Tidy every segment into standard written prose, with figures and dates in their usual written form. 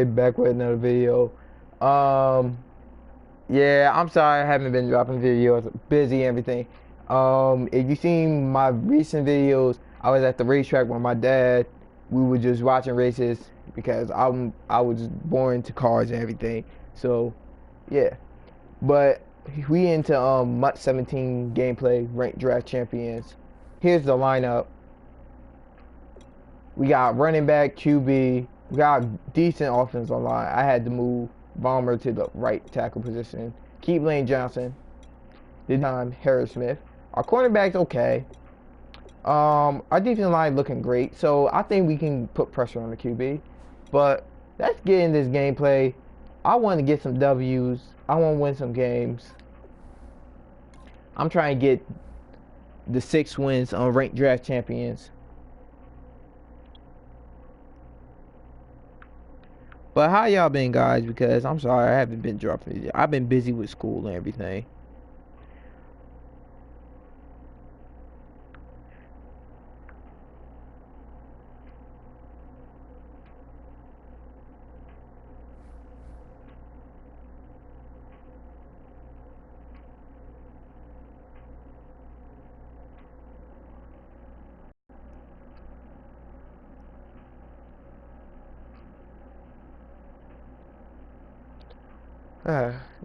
Back with another video. Um, yeah, I'm sorry I haven't been dropping videos, busy and everything. If you seen my recent videos, I was at the racetrack with my dad. We were just watching races because I was born into cars and everything. So, yeah. But we into MUT 17 gameplay, ranked draft champions. Here's the lineup. We got running back, QB. We got decent offense on line. I had to move Bomber to the right tackle position. Keep Lane Johnson. This time, Harris Smith. Our cornerback's okay. Our defensive line looking great. So I think we can put pressure on the QB. But let's get in this gameplay. I want to get some W's. I want to win some games. I'm trying to get the 6 wins on ranked draft champions. But how y'all been, guys? Because I'm sorry I haven't been dropping it. I've been busy with school and everything.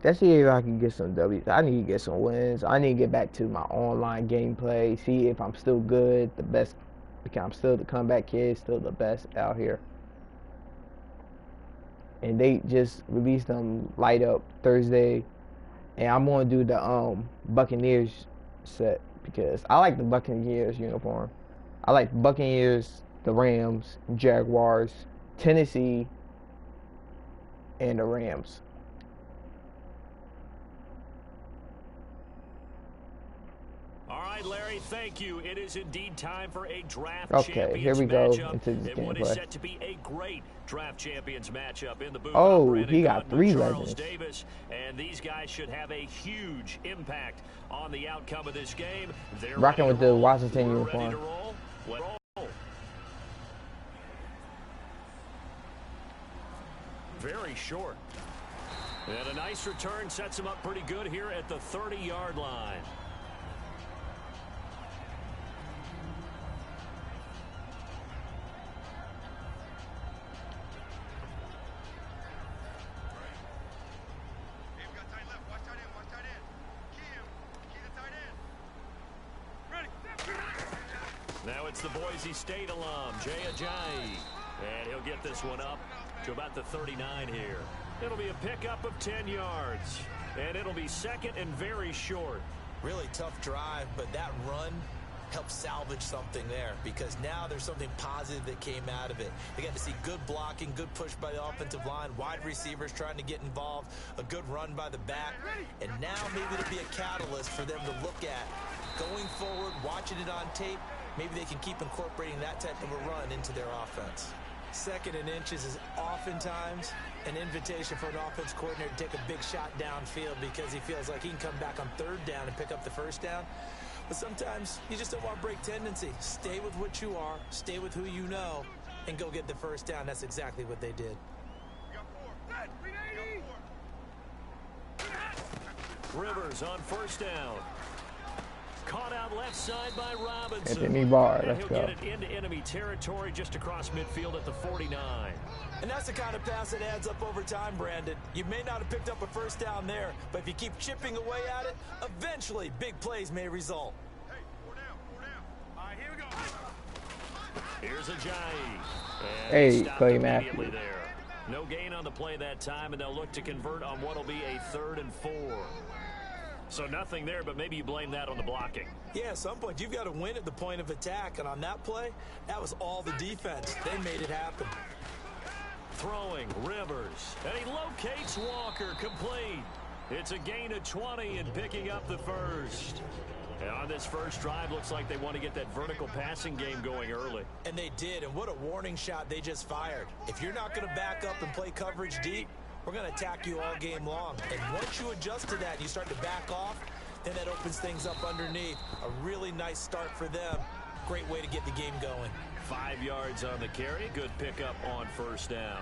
Let's see if I can get some W's. I need to get some wins. I need to get back to my online gameplay. See if I'm still good, the best. Because I'm still the comeback kid, still the best out here. And they just released them light up Thursday, and I'm gonna do the Buccaneers set because I like the Buccaneers uniform. I like Buccaneers, the Rams, Jaguars, Tennessee, and the Rams. All right, Larry, thank you. It is indeed time for a draft Okay, here champions we go matchup. into this And what is gameplay. set to be a great draft champions matchup in the booth. Oh, I'm Brandon he got Gaudin with 3 Charles legends. Davis, and these guys should have a huge impact on the outcome of this game. They're Rocking with the Washington We're uniform. ready to roll. Let's roll. Very short. And a nice return sets him up pretty good here at the 30-yard line. Now it's the Boise State alum, Jay Ajayi. And he'll get this one up to about the 39 here. It'll be a pickup of 10 yards. And it'll be second and very short. Really tough drive, but that run helped salvage something there because now there's something positive that came out of it. They got to see good blocking, good push by the offensive line, wide receivers trying to get involved, a good run by the back, and now maybe it'll be a catalyst for them to look at going forward, watching it on tape. Maybe they can keep incorporating that type of a run into their offense. Second and inches is oftentimes an invitation for an offense coordinator to take a big shot downfield because he feels like he can come back on third down and pick up the first down. But sometimes you just don't want to break tendency. Stay with what you are, stay with who you know, and go get the first down. That's exactly what they did. Rivers on first down. Caught out left side by Robinson. Anthony Barr, And let's he'll go. get it into enemy territory just across midfield at the 49. And that's the kind of pass that adds up over time, Brandon. You may not have picked up a first down there, but if you keep chipping away at it, eventually big plays may result. Hey, 4 down, 4 down. All right, here we go. Here's Ajayi. And Hey, he stopped Clay immediately Matthews. there. No gain on the play that time, and they'll look to convert on what will be a 3rd and 4. So nothing there, but maybe you blame that on the blocking. Yeah, at some point, you've got to win at the point of attack. And on that play, that was all the defense. They made it happen. Throwing, Rivers. And he locates Walker, complete. It's a gain of 20 and picking up the first. And on this first drive, looks like they want to get that vertical passing game going early. And they did, and what a warning shot they just fired. If you're not going to back up and play coverage deep, we're going to attack you all game long. And once you adjust to that and you start to back off, then that opens things up underneath. A really nice start for them. Great way to get the game going. 5 yards on the carry. Good pickup on first down.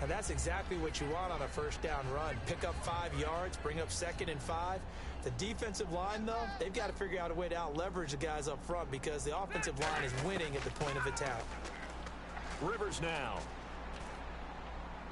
And that's exactly what you want on a first down run. Pick up 5 yards, bring up 2nd and 5. The defensive line, though, they've got to figure out a way to out-leverage the guys up front because the offensive line is winning at the point of attack. Rivers now.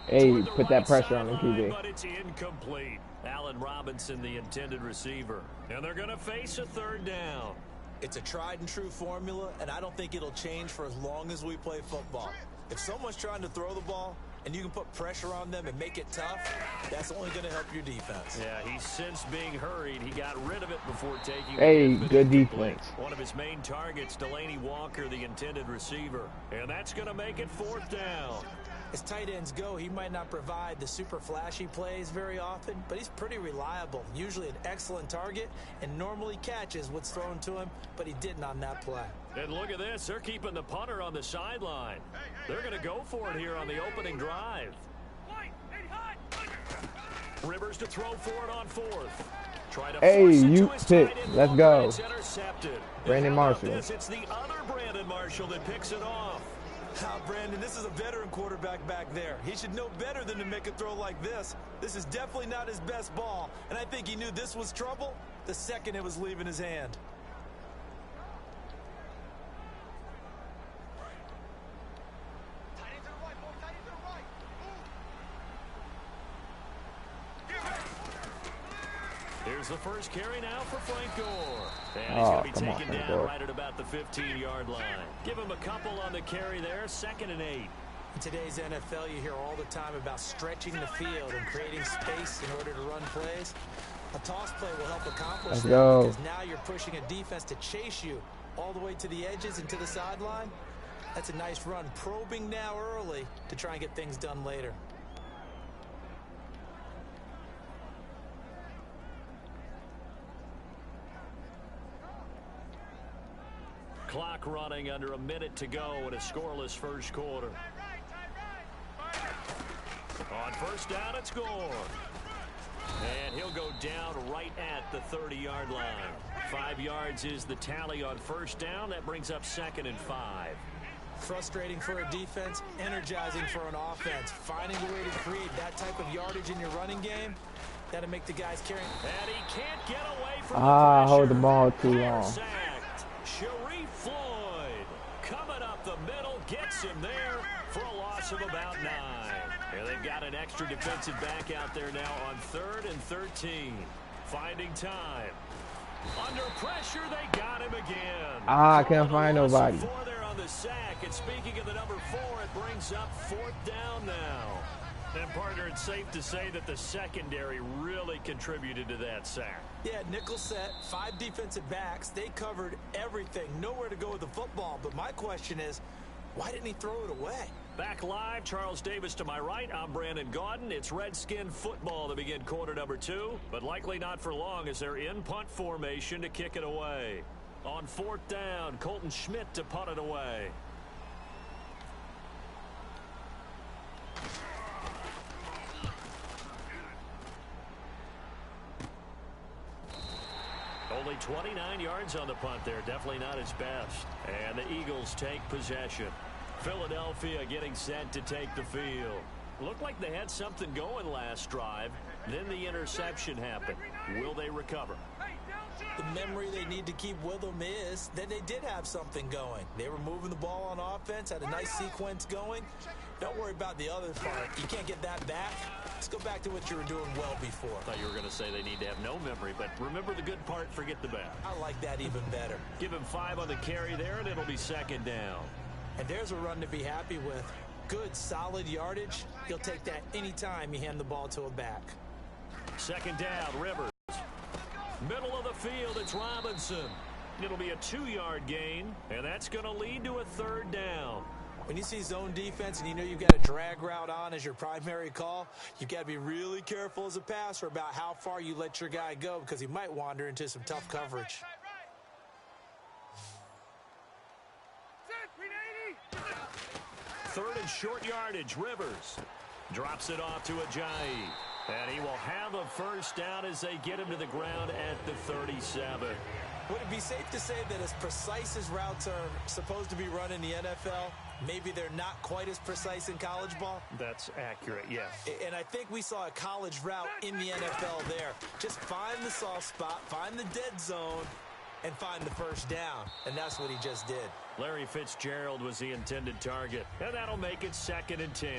Hey, put that pressure on the QB. But it's incomplete. Allen Robinson, the intended receiver. And they're going to face a 3rd down. It's a tried-and-true formula, and I don't think it'll change for as long as we play football. If someone's trying to throw the ball, and you can put pressure on them and make it tough, that's only going to help your defense. Yeah, he's since being hurried. He got rid of it before taking Hey, good defense. One of his main targets, Delaney Walker, the intended receiver. And that's going to make it 4th down. As tight ends go, he might not provide the super flashy plays very often, but he's pretty reliable. Usually an excellent target and normally catches what's thrown to him, but he didn't on that play. And look at this. They're keeping the punter on the sideline. They're going to go for it here on the opening drive. Rivers to throw for it on 4th. Try to force it to his tight end. Let's go. It's intercepted. Brandon Marshall. It's the other Brandon Marshall that picks it off. Brandon, this is a veteran quarterback back there. He should know better than to make a throw like this. This is definitely not his best ball, and I think he knew this was trouble the second it was leaving his hand. Here's the first carry now for Frank Gore. And he's going to be taken down right at about the 15-yard line. Give him a couple on the carry there, 2nd and 8. In today's NFL, you hear all the time about stretching the field and creating space in order to run plays. A toss play will help accomplish that because now you're pushing a defense to chase you all the way to the edges and to the sideline. That's a nice run, probing now early to try and get things done later. Clock running under a minute to go in a scoreless first quarter. On first down, it's Gore. And he'll go down right at the 30-yard line. 5 yards is the tally on first down. That brings up 2nd and 5. Frustrating for a defense, energizing for an offense. Finding a way to create that type of yardage in your running game, that'll make the guys carry. And he can't get away from the pressure. Hold the ball too long. Sacked. Sharif Floyd coming up the middle, gets him there for a loss of about 9. And they've got an extra defensive back out there now on 3rd and 13. Finding time. Under pressure, they got him again. I can't find nobody. 4 there on the sack. And speaking of the number 4, it brings up 4th down now. And, partner, it's safe to say that the secondary really contributed to that sack. Yeah, nickel set, 5 defensive backs. They covered everything. Nowhere to go with the football. But my question is, why didn't he throw it away? Back live, Charles Davis to my right. I'm Brandon Gaudin. It's Redskin football to begin quarter number 2, but likely not for long as they're in punt formation to kick it away. On 4th down, Colton Schmidt to punt it away. Only 29 yards on the punt there. Definitely not his best. And the Eagles take possession. Philadelphia getting set to take the field. Looked like they had something going last drive. Then the interception happened. Will they recover? The memory they need to keep with them is that they did have something going. They were moving the ball on offense, had a nice sequence going. Don't worry about the other part. You can't get that back. Let's go back to what you were doing well before. I thought you were going to say they need to have no memory, but remember the good part, forget the bad. I like that even better. Give him 5 on the carry there, and it'll be 2nd down. And there's a run to be happy with. Good, solid yardage. He'll take that anytime you hand the ball to a back. 2nd down, Rivers. Middle of the field, it's Robinson. It'll be a 2-yard gain, and that's going to lead to a 3rd down. When you see zone defense and you know you've got a drag route on as your primary call, you've got to be really careful as a passer about how far you let your guy go because he might wander into some tough coverage. Third and short yardage, Rivers drops it off to Ajayi. And he will have a first down as they get him to the ground at the 37. Would it be safe to say that as precise as routes are supposed to be run in the NFL, maybe they're not quite as precise in college ball? That's accurate, yes. And I think we saw a college route in the NFL there. Just find the soft spot, find the dead zone, and find the first down. And that's what he just did. Larry Fitzgerald was the intended target, and that'll make it 2nd and 10.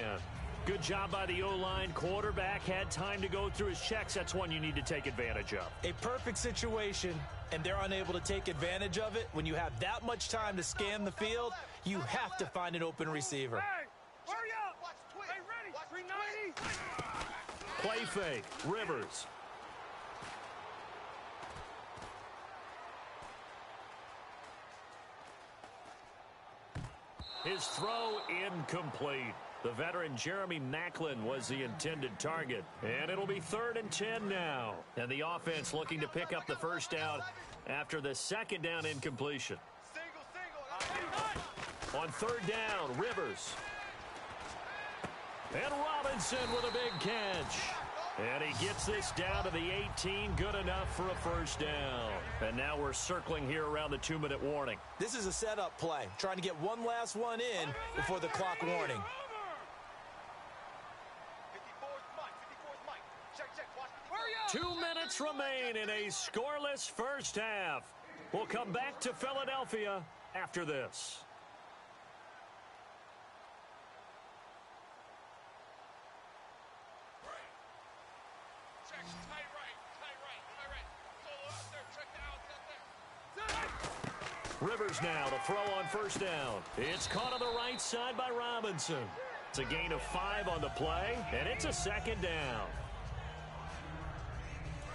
Good job by the O-line. Quarterback had time to go through his checks. That's one you need to take advantage of. A perfect situation, and they're unable to take advantage of it. When you have that much time to scan the field, you have to find an open receiver. Hey, hurry up! Hey, ready? 390. Play fake. Rivers. His throw incomplete. The veteran Jeremy Maclin was the intended target. And it'll be 3rd and 10 now. And the offense looking to pick up the first down after the 2nd down incompletion. On 3rd down, Rivers. And Robinson with a big catch. And he gets this down to the 18, good enough for a first down. And now we're circling here around the 2-minute warning. This is a setup play, trying to get one last one in before the clock warning. 2 minutes remain in a scoreless first half. We'll come back to Philadelphia after this. Rivers now to throw on first down. It's caught on the right side by Robinson. It's a gain of 5 on the play, and it's a 2nd down.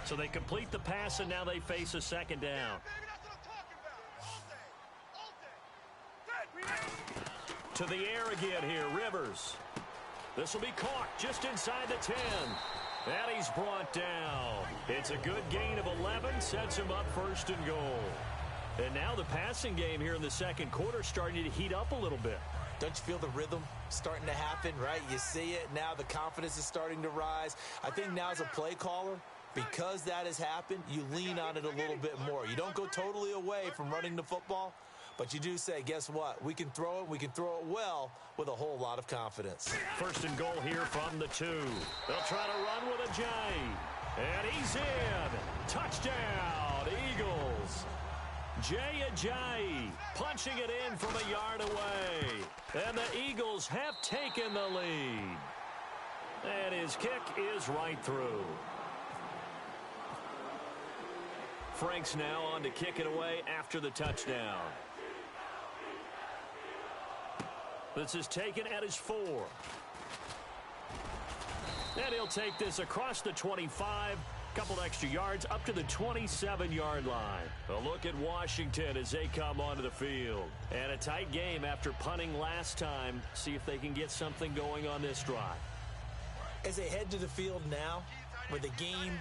So they complete the pass, and now they face a 2nd down. To the air again here, Rivers. This will be caught just inside the 10. And he's brought down. It's a good gain of 11, sets him up 1st and goal. And now the passing game here in the 2nd quarter starting to heat up a little bit. Don't you feel the rhythm starting to happen, right? You see it. Now the confidence is starting to rise. I think now as a play caller, because that has happened, you lean on it a little bit more. You don't go totally away from running the football, but you do say, guess what? We can throw it. We can throw it well with a whole lot of confidence. 1st and goal here from the 2. They'll try to run with Ajayi. And he's in. Touchdown, Eagles. Jay Ajayi punching it in from a yard away. And the Eagles have taken the lead. And his kick is right through. Franks now on to kick it away after the touchdown. This is taken at his 4. And he'll take this across the 25. Couple extra yards up to the 27-yard line. A look at Washington as they come onto the field. And a tight game after punting last time. See if they can get something going on this drive. As they head to the field now, with the game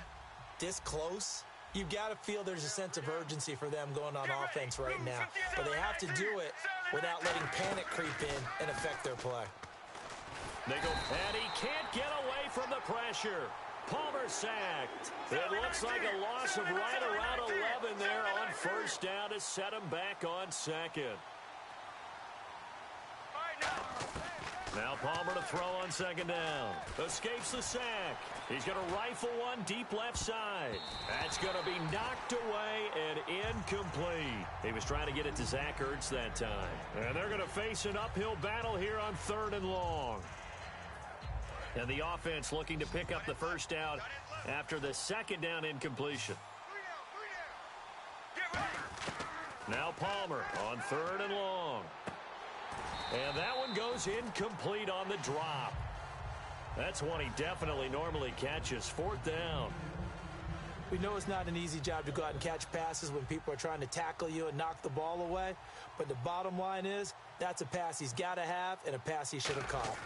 this close, you've got to feel there's a sense of urgency for them going on offense right now. But they have to do it without letting panic creep in and affect their play. They go, and he can't get away from the pressure. Palmer sacked. It looks like a loss of right around 11 there on first down to set him back on 2nd. Now Palmer to throw on 2nd down. Escapes the sack. He's going to rifle one deep left side. That's going to be knocked away and incomplete. He was trying to get it to Zach Ertz that time. And they're going to face an uphill battle here on 3rd and long. And the offense looking to pick up the first down after the 2nd down incompletion. Now Palmer on 3rd and long. And that one goes incomplete on the drop. That's one he definitely normally catches. 4th down. We know it's not an easy job to go out and catch passes when people are trying to tackle you and knock the ball away. But the bottom line is that's a pass he's got to have and a pass he should have caught.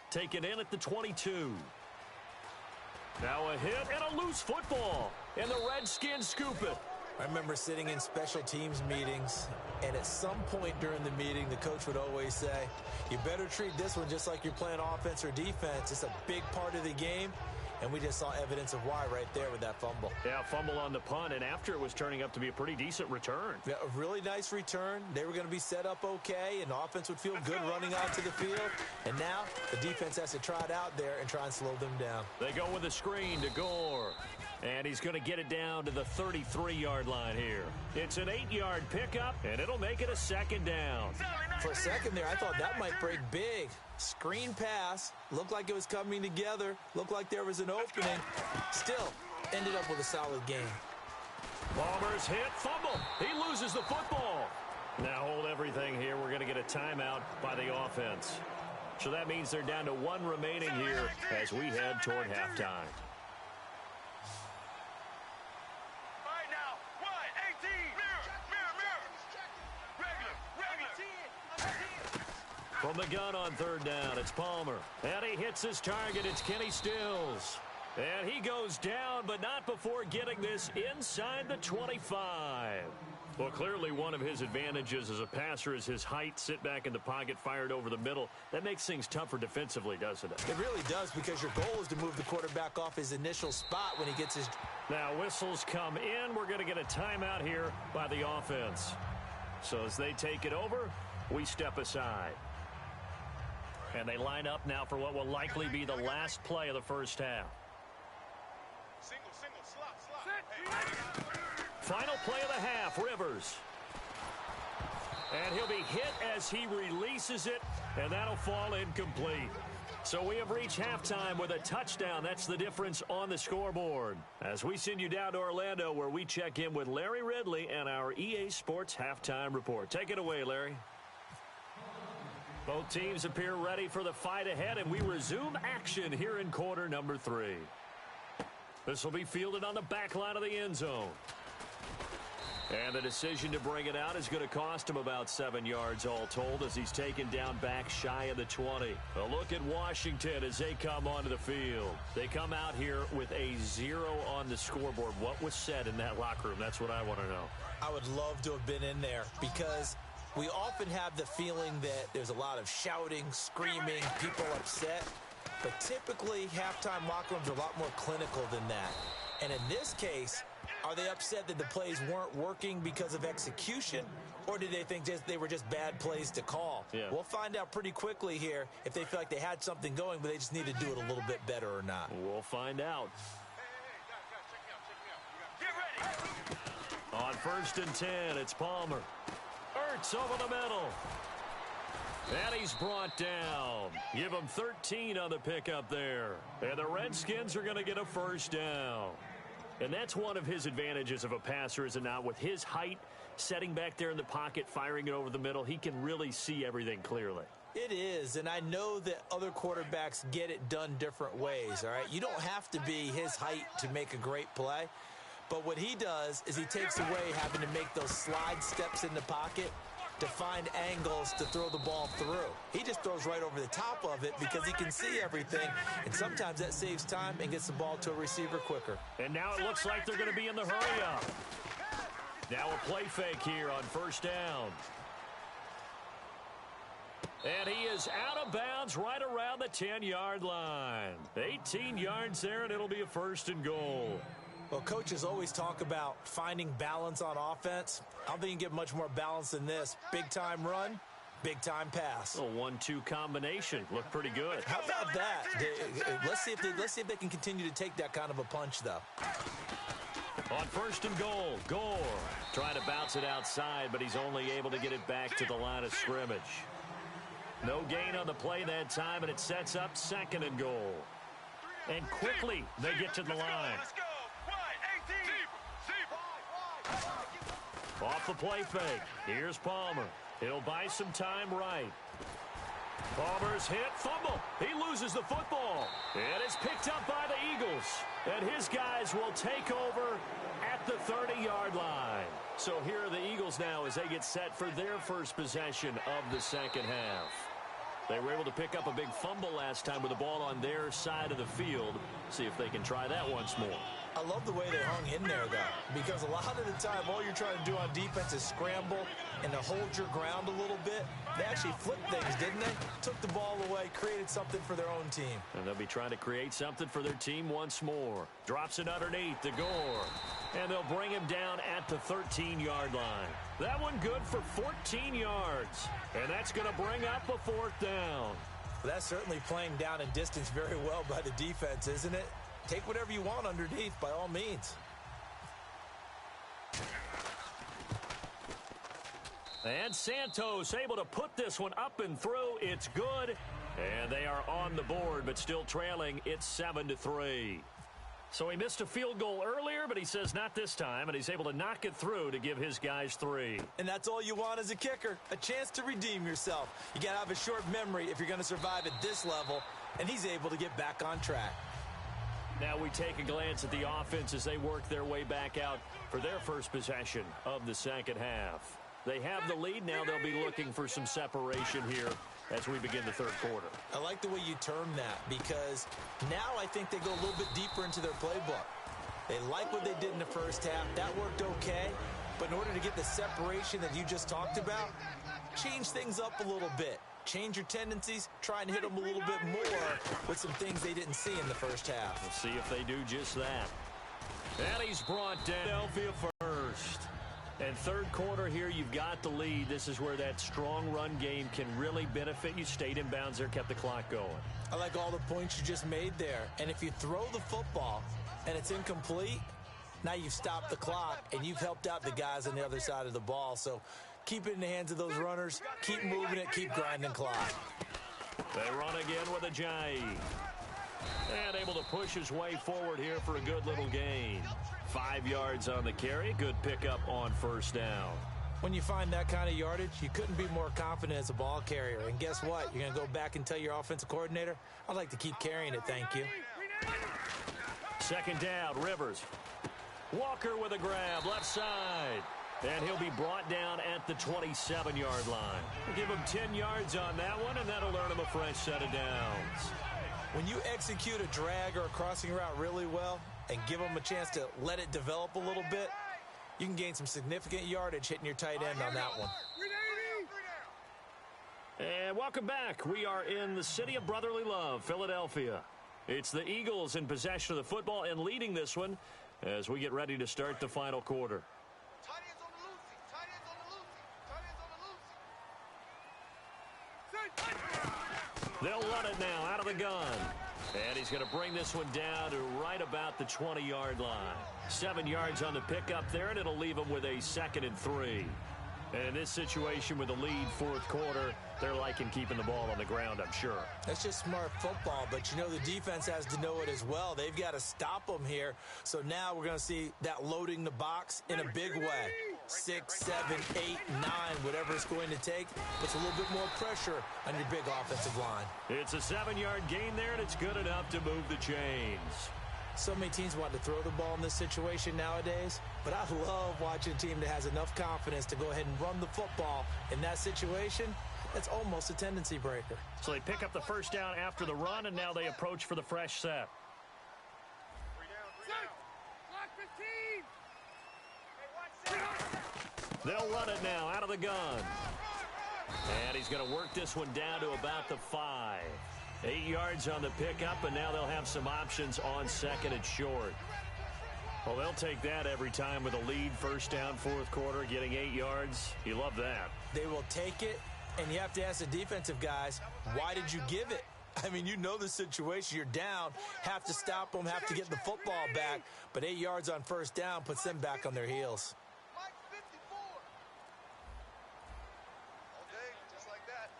Taken in at the 22. Now a hit and a loose football. And the Redskins scoop it. I remember sitting in special teams meetings, and at some point during the meeting, the coach would always say, you better treat this one just like you're playing offense or defense. It's a big part of the game. And we just saw evidence of why right there with that fumble. Yeah, fumble on the punt, and after it was turning up to be a pretty decent return. Yeah, a really nice return. They were going to be set up okay, and the offense would feel good running onto the field. And now the defense has to try it out there and try and slow them down. They go with a screen to Gore. And he's going to get it down to the 33-yard line here. It's an 8-yard pickup, and it'll make it a second down. For a second there, I thought that might break big. Screen pass. Looked like it was coming together. Looked like there was an opening. Still, ended up with a solid game. Palmer's hit, fumble. He loses the football. Now hold everything here. We're going to get a timeout by the offense. So that means they're down to 1 remaining here as we head toward halftime. From the gun on 3rd down, it's Palmer. And he hits his target. It's Kenny Stills. And he goes down, but not before getting this inside the 25. Well, clearly one of his advantages as a passer is his height. Sit back in the pocket, fired over the middle. That makes things tougher defensively, doesn't it? It really does, because your goal is to move the quarterback off his initial spot when he gets his... Now whistles come in. We're going to get a timeout here by the offense. So as they take it over, we step aside. And they line up now for what will likely be the last play of the first half. Single, slot. Final play of the half, Rivers. And he'll be hit as he releases it, and that'll fall incomplete. So we have reached halftime with a touchdown. That's the difference on the scoreboard. As we send you down to Orlando, where we check in with Larry Ridley and our EA Sports Halftime Report. Take it away, Larry. Both teams appear ready for the fight ahead, and we resume action here in quarter number 3. This will be fielded on the back line of the end zone. And the decision to bring it out is going to cost him about 7 yards all told, as he's taken down back shy of the 20. A look at Washington as they come onto the field. They come out here with a 0 on the scoreboard. What was said in that locker room? That's what I want to know. I would love to have been in there, because we often have the feeling that there's a lot of shouting, screaming, people upset. But typically, halftime locker rooms are a lot more clinical than that. And in this case, are they upset that the plays weren't working because of execution, or did they think they were just bad plays to call? Yeah. We'll find out pretty quickly here if they feel like they had something going, but they just need to do it a little bit better or not. We'll find out. Get ready. On 1st and 10, it's Palmer. Ertz over the middle. And he's brought down. Give him 13 on the pickup there. And the Redskins are going to get a first down. And that's one of his advantages of a passer, is it not? With his height, setting back there in the pocket, firing it over the middle, he can really see everything clearly. It is, and I know that other quarterbacks get it done different ways, all right? You don't have to be his height to make a great play. But what he does is he takes away having to make those slide steps in the pocket to find angles to throw the ball through. He just throws right over the top of it because he can see everything, and sometimes that saves time and gets the ball to a receiver quicker. And now it looks like they're going to be in the hurry up. Now a play fake here on 1st down. And he is out of bounds right around the 10-yard line. 18 yards there, and it'll be a 1st and goal. Well, coaches always talk about finding balance on offense. I don't think you can get much more balance than this. Big-time run, big-time pass. A 1-2 combination. Looked pretty good. How about that? Let's see if they can continue to take that kind of a punch, though. On 1st and goal, Gore trying to bounce it outside, but he's only able to get it back to the line of scrimmage. No gain on the play that time, and it sets up 2nd and goal. And quickly, they get to the line. Off the play fake. Here's Palmer. He'll buy some time right. Palmer's hit. Fumble. He loses the football. And it's picked up by the Eagles. And his guys will take over at the 30-yard line. So here are the Eagles now as they get set for their first possession of the second half. They were able to pick up a big fumble last time with the ball on their side of the field. See if they can try that once more. I love the way they hung in there, though, because a lot of the time, all you're trying to do on defense is scramble and to hold your ground a little bit. They actually flipped things, didn't they? Took the ball away, created something for their own team. And they'll be trying to create something for their team once more. Drops it underneath to Gore. And they'll bring him down at the 13-yard line. That one good for 14 yards. And that's going to bring up a fourth down. That's certainly playing down and distance very well by the defense, isn't it? Take whatever you want underneath, by all means. And Santos able to put this one up and through. It's good. And they are on the board, but still trailing. It's 7-3. So he missed a field goal earlier, but he says not this time, and he's able to knock it through to give his guys 3. And that's all you want as a kicker, a chance to redeem yourself. You got to have a short memory if you're going to survive at this level, and he's able to get back on track. Now we take a glance at the offense as they work their way back out for their first possession of the second half. They have the lead. Now they'll be looking for some separation here as we begin the third quarter. I like the way you term that, because now I think they go a little bit deeper into their playbook. They like what they did in the first half. That worked okay. But in order to get the separation that you just talked about, change things up a little bit. Change your tendencies, try and hit them a little bit more with some things they didn't see in the first half. We'll see if they do just that. And he's brought down Philadelphia first. And third quarter here, you've got the lead. This is where that strong run game can really benefit you. Stayed in bounds there, kept the clock going. I like all the points you just made there. And if you throw the football and it's incomplete, now you've stopped the clock and you've helped out the guys on the other side of the ball. So keep it in the hands of those runners. Keep moving it. Keep grinding clock. They run again with Ajayi. And able to push his way forward here for a good little gain. 5 yards on the carry. Good pickup on first down. When you find that kind of yardage, you couldn't be more confident as a ball carrier. And guess what? You're going to go back and tell your offensive coordinator, I'd like to keep carrying it, thank you. Second down, Rivers. Walker with a grab, left side. And he'll be brought down at the 27-yard line. We'll give him 10 yards on that one, and that'll earn him a fresh set of downs. When you execute a drag or a crossing route really well and give them a chance to let it develop a little bit, you can gain some significant yardage hitting your tight end on that one. And welcome back. We are in the city of brotherly love, Philadelphia. It's the Eagles in possession of the football and leading this one as we get ready to start the final quarter. Tight ends on the loosey. Tight ends on the loosey. Tight ends on the loosey. They'll run it now out of the gun. And he's going to bring this one down to right about the 20-yard line. 7 yards on the pickup there, and it'll leave him with a 2nd and 3. And in this situation with the lead fourth quarter, they're liking keeping the ball on the ground, I'm sure. That's just smart football, but you know the defense has to know it as well. They've got to stop them here. So now we're going to see that loading the box in a big way. 6, 7, 8, 9, whatever it's going to take, puts a little bit more pressure on your big offensive line. It's a 7-yard gain there, and it's good enough to move the chains. So many teams want to throw the ball in this situation nowadays, but I love watching a team that has enough confidence to go ahead and run the football. In that situation, that's almost a tendency breaker. So they pick up the first down after the run, and now they approach for the fresh set. 3 down. Block 15. Hey, watch They'll run it now out of the gun. And he's going to work this one down to about the 5. 8 yards on the pickup, and now they'll have some options on 2nd and short. Well, they'll take that every time with a lead, first down, fourth quarter, getting 8 yards. You love that. They will take it, and you have to ask the defensive guys, why did you give it? I mean, you know the situation. You're down, have to stop them, have to get the football back, but 8 yards on first down puts them back on their heels. Mike 54. Okay, just like that.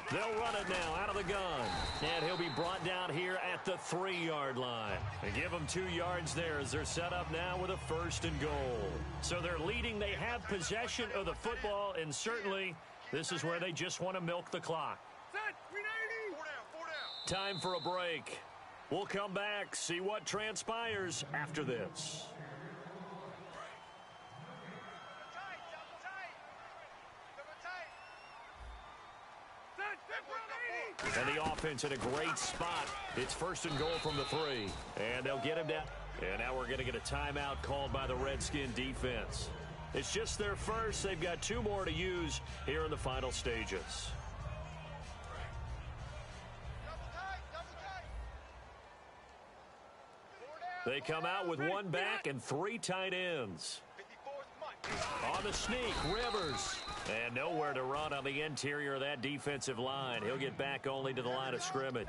They'll run it now out of the gun. And he'll be brought down here at the 3-yard line. And give them 2 yards there as they're set up now with a 1st and goal. So they're leading. They have possession of the football, and certainly this is where they just want to milk the clock. Set. 390. 4 down. 4 down. Time for a break. We'll come back, see what transpires after this. Tight. Double tight. Double tight. Set. 480. And the offense in a great spot. It's 1st and goal from the 3. And they'll get him down. And now we're going to get a timeout called by the Redskin defense. It's just their first. They've got 2 more to use here in the final stages. They come out with 1 back and 3 tight ends. On the sneak, Rivers. And nowhere to run on the interior of that defensive line. He'll get back only to the line of scrimmage.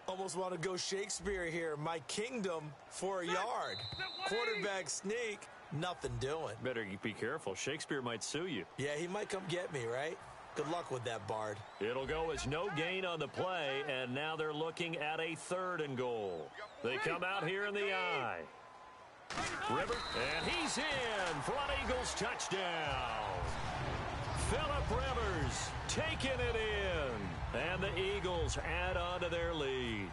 Almost want to go Shakespeare here. My kingdom for a yard. Quarterback sneak, nothing doing. Better be careful. Shakespeare might sue you. Yeah, he might come get me, right? Good luck with that, Bard. It'll go as no gain on the play, and now they're looking at a 3rd and goal. They come out here in the eye. River, and he's in for an Eagles touchdown. Phillip Rivers taking it in, and the Eagles add on to their lead.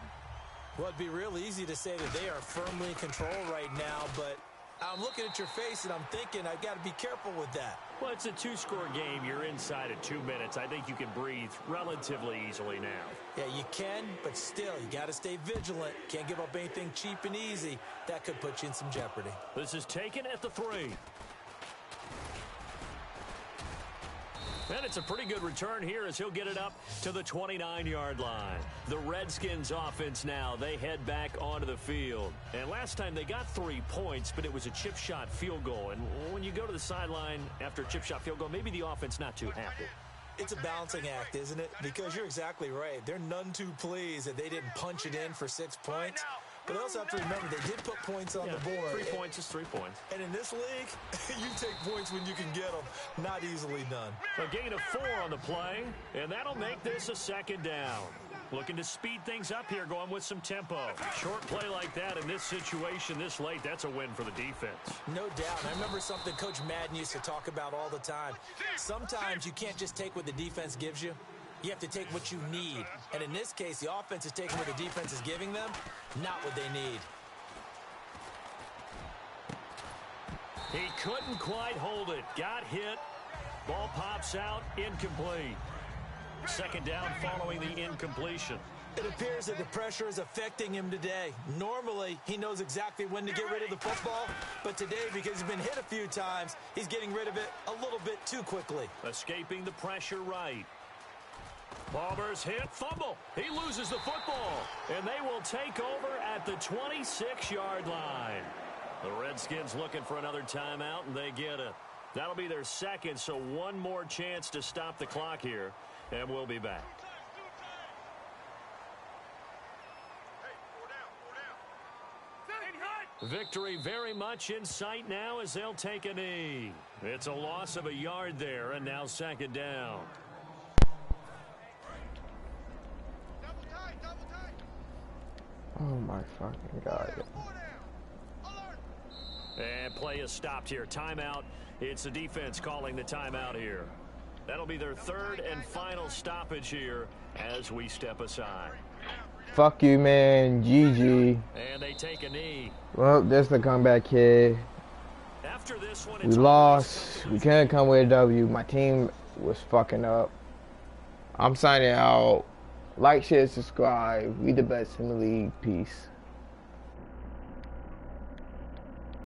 Well, it'd be real easy to say that they are firmly in control right now, but I'm looking at your face and I'm thinking I've got to be careful with that. Well, it's a 2-score game. You're inside at 2 minutes. I think you can breathe relatively easily now. Yeah, you can, but still, you got to stay vigilant. Can't give up anything cheap and easy. That could put you in some jeopardy. This is taken at the 3. And it's a pretty good return here as he'll get it up to the 29-yard line. The Redskins offense now, they head back onto the field. And last time they got 3 points, but it was a chip shot field goal. And when you go to the sideline after a chip shot field goal, maybe the offense not too happy. It's a balancing act, isn't it? Because you're exactly right. They're none too pleased that they didn't punch it in for 6 points. But they also have to remember they did put points on the board. 3 points is 3 points. And in this league, you take points when you can get them. Not easily done. A gain of 4 on the play, and that'll make this a 2nd down. Looking to speed things up here, going with some tempo. Short play like that in this situation this late, that's a win for the defense. No doubt. I remember something Coach Madden used to talk about all the time. Sometimes you can't just take what the defense gives you. You have to take what you need. And in this case, the offense is taking what the defense is giving them, not what they need. He couldn't quite hold it. Got hit. Ball pops out. Incomplete. 2nd down following the incompletion. It appears that the pressure is affecting him today. Normally, he knows exactly when to get rid of the football, but today, because he's been hit a few times, he's getting rid of it a little bit too quickly. Escaping the pressure right. Ballmer's hit, fumble. He loses the football, and they will take over at the 26-yard line. The Redskins looking for another timeout, and they get it. That'll be their 2nd, so 1 more chance to stop the clock here, and we'll be back. Victory very much in sight now as they'll take a knee. It's a loss of a yard there, and now 2nd down. Oh my fucking God. And play is stopped here. Timeout. It's the defense calling the timeout here. That'll be their 3rd and final stoppage here as we step aside. Fuck you, man. GG. And they take a knee. Well, there's the comeback kid. After this one, We lost. We couldn't come with a W. My team was fucking up. I'm signing out. Like, share, subscribe. We the best in the league. Peace.